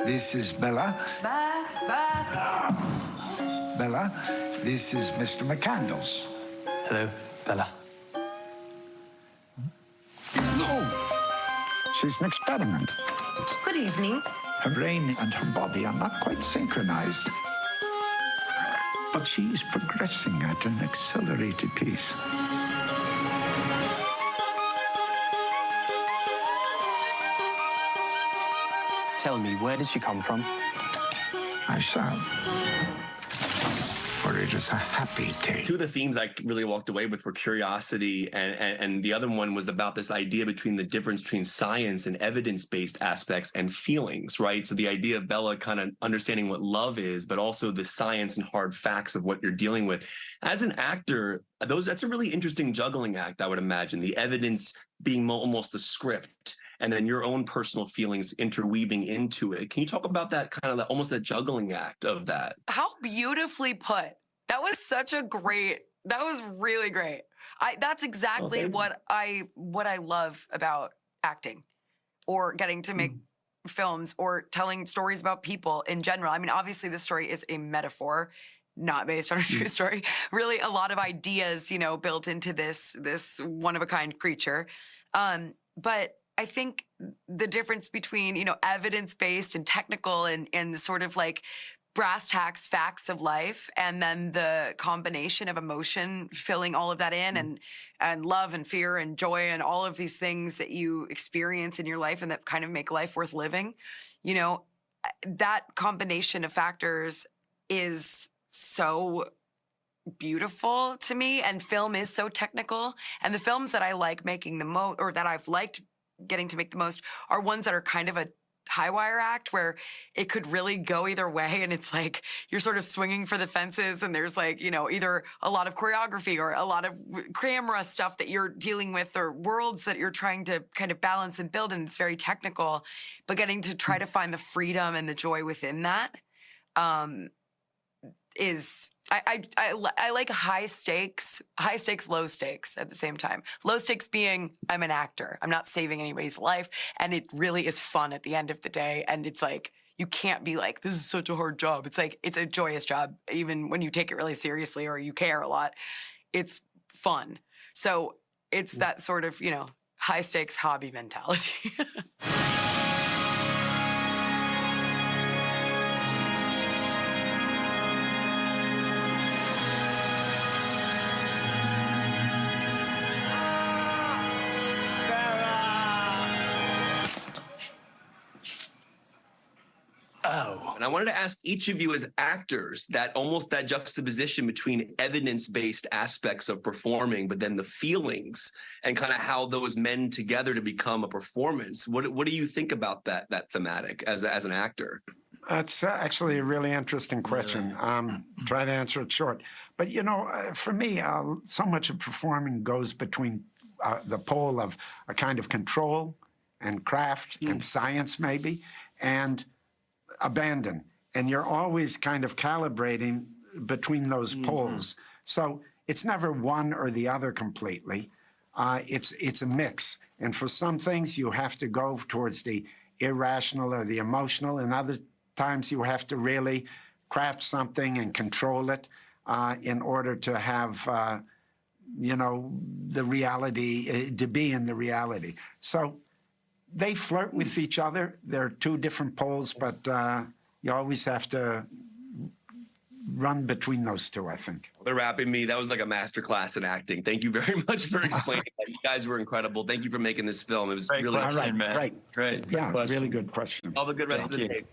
this is Bella. Bella, this is Mr. McCandles. Hello, Bella. Oh, she's an experiment. Good evening. Her brain and her body are not quite synchronized. But she's progressing at an accelerated pace. Tell me, where did she come from? I shall. For it is a happy tale. Two of the themes I really walked away with were curiosity, and the other one was about this idea between the difference between science and evidence-based aspects and feelings, right? So the idea of Bella kind of understanding what love is, but also the science and hard facts of what you're dealing with. As an actor, that's a really interesting juggling act, I would imagine. The evidence being almost the script, and then your own personal feelings interweaving into it. Can you talk about that kind of almost that juggling act of that? How beautifully put. That was that was really great. That's exactly what I love about acting or getting to make films or telling stories about people in general. I mean, obviously this story is a metaphor, not based on a true story. Really a lot of ideas, you know, built into this one-of-a-kind creature. But I think the difference between, you know, evidence-based and technical and the sort of like brass tacks facts of life, and then the combination of emotion filling all of that in, and love and fear and joy and all of these things that you experience in your life and that kind of make life worth living, you know, that combination of factors is so beautiful to me. And film is so technical. And the films that I like making the most, or that I've liked getting to make the most, are ones that are kind of a high wire act where it could really go either way, and it's like you're sort of swinging for the fences, and there's like, you know, either a lot of choreography or a lot of camera stuff that you're dealing with, or worlds that you're trying to kind of balance and build, and it's very technical, but getting to try to find the freedom and the joy within that is I like high stakes, low stakes at the same time. Low stakes being I'm an actor. I'm not saving anybody's life. And it really is fun at the end of the day. And it's like, you can't be like, this is such a hard job. It's like, it's a joyous job. Even when you take it really seriously or you care a lot, it's fun. So it's that sort of, you know, high stakes hobby mentality. And I wanted to ask each of you as actors that almost that juxtaposition between evidence-based aspects of performing, but then the feelings and kind of how those mend together to become a performance. What do you think about that thematic as an actor? That's actually a really interesting question. Try to answer it short. But, you know, for me, so much of performing goes between the pole of a kind of control and craft and science maybe, and abandon. And you're always kind of calibrating between those poles. So it's never one or the other completely. It's a mix. And for some things, you have to go towards the irrational or the emotional, and other times you have to really craft something and control it in order to have, you know, the reality, to be in the reality. So they flirt with each other. They're two different poles, but you always have to run between those two, I think. They're wrapping me. That was like a masterclass in acting. Thank you very much for explaining that. You guys were incredible. Thank you for making this film. It was Great really question, man. Right. Great. Yeah, really good question. Have a good rest of the day.